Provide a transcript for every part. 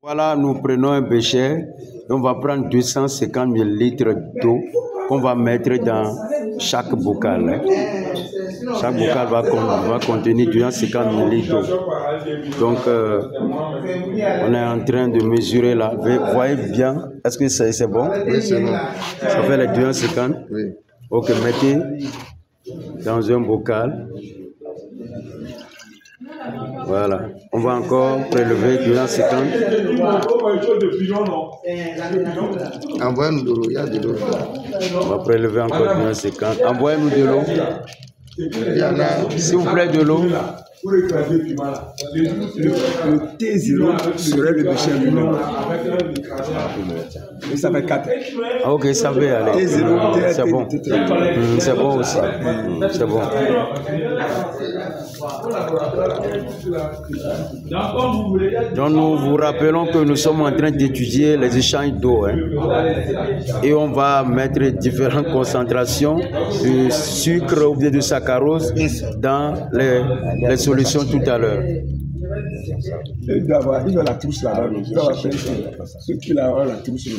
Voilà, nous prenons un bécher et on va prendre 250 ml d'eau qu'on va mettre dans chaque bocal. Hein. Chaque bocal va contenir 250 ml d'eau. Donc, on est en train de mesurer là. Vous voyez bien, est-ce que c'est bon? Oui, c'est bon. Ça fait les 250? Oui. Ok, mettez dans un bocal. Voilà. On va encore prélever 250. Envoyez-nous de l'eau, il y a de l'eau. On va prélever encore 250. Envoyez-nous de l'eau. S'il vous plaît, de l'eau. Le T0 serait le déchet lui-même. Et ça fait 4. Ah, ok, ça va aller. T0, c'est bon. C'est bon aussi. C'est bon. Donc nous vous rappelons que nous sommes en train d'étudier les échanges d'eau. Hein, et on va mettre différentes concentrations de sucre ou bien de saccharose dans les solutions tout à l'heure. Il doit la trousse là-bas. Il doit avoir ceux qui ont la trousse là.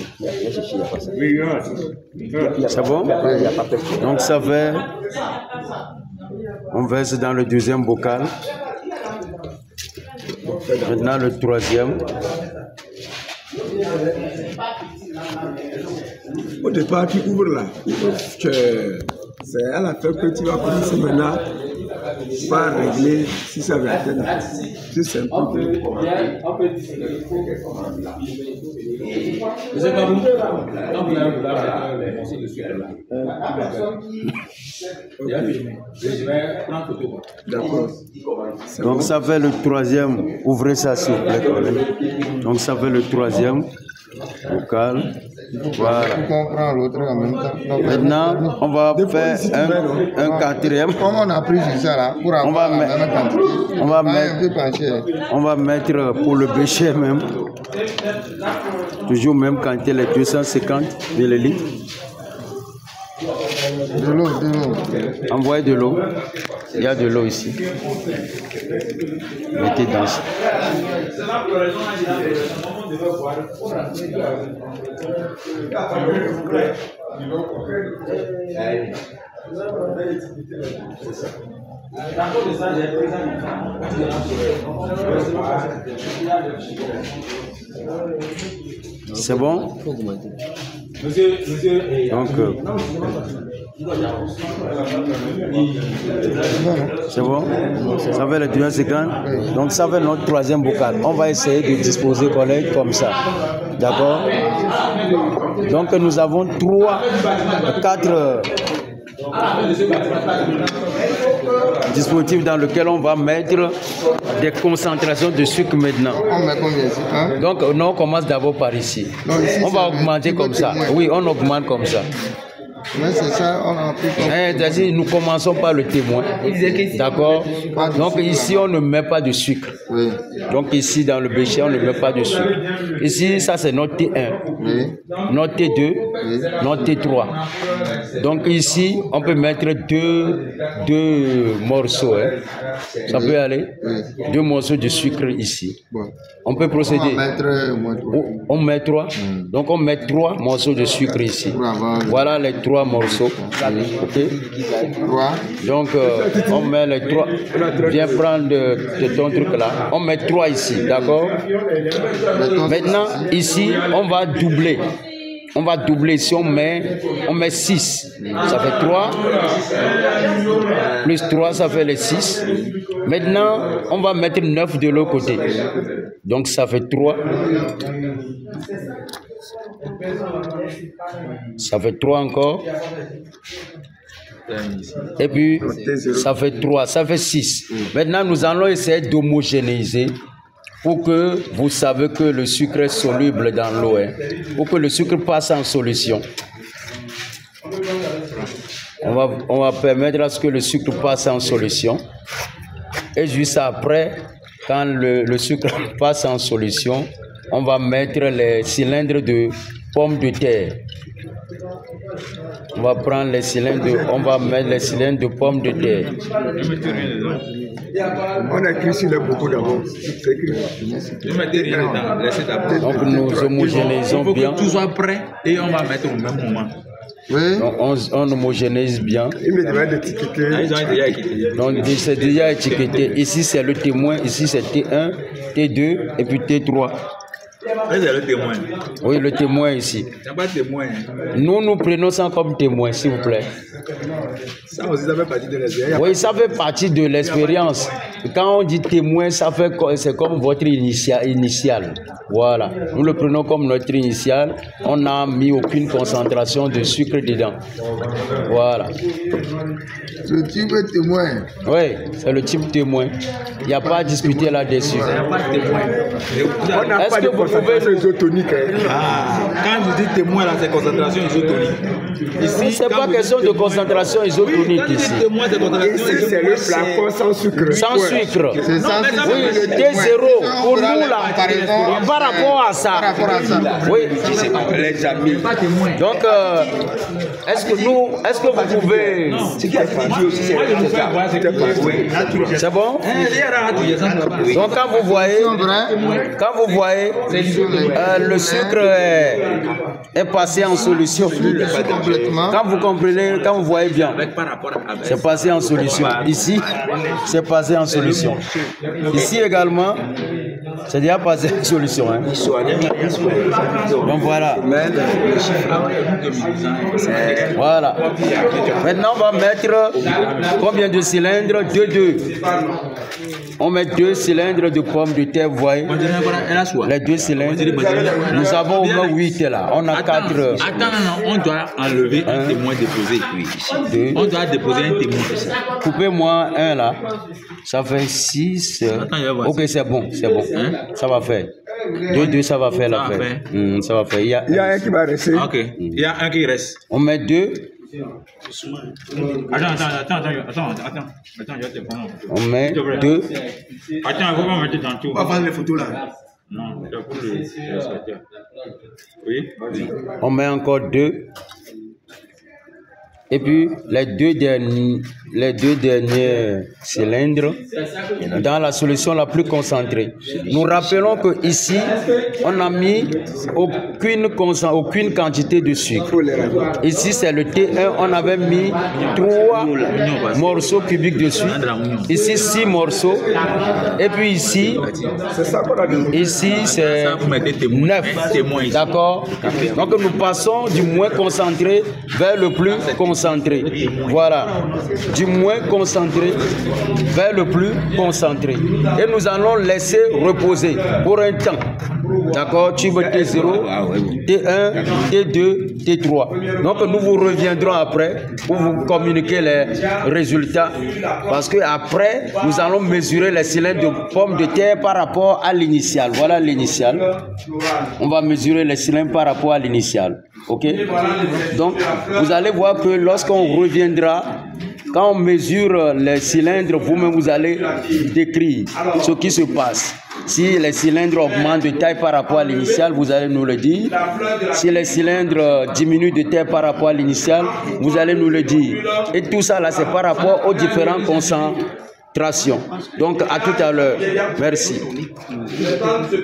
C'est bon? Donc ça fait... On verse dans le deuxième bocal. Maintenant le troisième. Au départ, tu ouvres là. C'est à la fin que tu vas commencer maintenant par régler si ça va être. C'est simple. D'accord. Donc ça fait le troisième. Ouvrez ça s'il vous plaît. Donc ça fait le troisième bocal. Voilà. Maintenant, on va faire un quatrième. Comme on a pris ça là, pour avoir la même quantité, on va mettre pour le bécher même, toujours même quantité, les 250 ml. De l'eau, de l'eau. Envoyez de l'eau. Il y a de l'eau ici. Mettez dans ça. C'est bon? Donc, c'est bon? Ça fait le 250. Donc, ça fait notre troisième bocal. On va essayer de disposer comme ça. D'accord? Donc, nous avons 4 dispositifs dans lesquels on va mettre des concentrations de sucre maintenant. On met combien ici, hein? Donc, on commence d'abord par ici. Non, ici on va augmenter comme ça. Oui, on augmente comme ça. Mais c'est ça, on a pris comme... Nous commençons par le témoin. D'accord? Donc ici, on ne met pas de sucre. Oui. Donc ici, dans le bécher, on ne met pas de sucre. Ici, ça c'est notre T1. Oui. Notre T2. Oui. Notre T3. Donc ici, on peut mettre deux morceaux. Hein. Ça peut aller? Oui. 2 morceaux de sucre ici. Bon. On peut procéder. On met 3. Donc on met 3 morceaux de sucre ici. Voilà les 3 morceaux. Ok. Donc on met les 3. Viens prendre de ton truc là. On met 3 ici, d'accord? Maintenant ici on va doubler. On va doubler. Si on met 6, ça fait 3. Plus 3, ça fait les 6. Maintenant, on va mettre 9 de l'autre côté. Donc, ça fait 3. Ça fait 3 encore. Et puis, ça fait 3. Ça fait 6. Maintenant, nous allons essayer d'homogénéiser. Pour que vous savez que le sucre est soluble dans l'eau, hein, pour que le sucre passe en solution. On va permettre à ce que le sucre passe en solution. Et juste après, quand le sucre passe en solution, on va mettre les cylindres de pommes de terre. On va prendre les cylindres, on va mettre les cylindres de pommes de terre. On a écrit ici beaucoup d'abord. Donc nous homogénéisons bien. Tout soit prêt et on va mettre au même moment. Oui. Donc, on homogénèse bien. Il me demande d'étiqueter. Donc c'est déjà étiqueté. Ici c'est le témoin, ici c'est T1, T2 et puis T3. C'est le témoin. Oui, le témoin ici. Il n'y a pas de témoin. Nous prenons ça comme témoin, s'il vous plaît. Ça aussi, ça fait partie de l'expérience. Oui, ça fait partie de l'expérience. Quand on dit témoin, c'est comme votre initial. Voilà. Nous le prenons comme notre initial. On n'a mis aucune concentration de sucre dedans. Voilà. Le type est témoin. Oui, c'est le type témoin. Il n'y a pas à discuter là-dessus. Il n'y a pas de témoin. On n'a pas de concentration isotonique. Quand vous dites témoin, là, c'est concentration isotonique. Ici, c'est pas question de concentration isotonique ici. Témoin, c'est concentration Ici, c'est le flacon sans sucre. Sans sucre. C'est ça, c'est Oui, T0. Pour nous, là, par rapport à ça. Oui. les amis. Donc, est-ce que vous pouvez... C'est bon? Donc, quand vous voyez, le sucre est passé en solution. Quand vous comprenez, quand vous voyez bien, c'est passé en solution. Ici, c'est passé en solution. Ici également, c'est déjà passé en solution. Hein. Donc voilà. Voilà. Maintenant, on va mettre combien de cylindres? 2. On met 2 cylindres de pommes de terre, vous voyez. Les 2 cylindres. Nous avons au moins 8 là. On a 4. Attends, non, on doit enlever un témoin déposé ici. 2. On doit déposer un témoin ici. Coupez-moi un là. Ça fait 6. Ok, c'est bon, c'est bon. Ça va faire. 2, ça va faire l'affaire. Ça va faire. Il y a un qui va rester. Ok. Il y a un qui reste. On met 2. Attends, je vais te prendre. On met 2. Attends, il faut pas mettre dans tout. On va faire les photos là. Non, c'est pour le spectateur. Oui, vas-y. On met encore 2. Et puis les deux derniers cylindres dans la solution la plus concentrée. Nous rappelons que ici, on n'a mis aucune quantité de sucre. Ici, c'est le T1, on avait mis 3 morceaux cubiques de sucre. Ici, 6 morceaux. Et puis ici, c'est 9. D'accord? Donc nous passons du moins concentré vers le plus concentré. Voilà, du moins concentré vers le plus concentré. Et nous allons laisser reposer pour un temps. D'accord, tube T0, T1, T2, T3. Donc nous vous reviendrons après pour vous communiquer les résultats. Parce que après, nous allons mesurer les cylindres de pommes de terre par rapport à l'initial. Voilà l'initial. On va mesurer les cylindres par rapport à l'initial. Ok? Donc, vous allez voir que lorsqu'on reviendra, quand on mesure les cylindres, vous-même vous allez décrire ce qui se passe. Si les cylindres augmentent de taille par rapport à l'initial, vous allez nous le dire. Si les cylindres diminuent de taille par rapport à l'initial, vous allez nous le dire. Et tout ça là, c'est par rapport aux différentes concentrations. Donc, à tout à l'heure. Merci.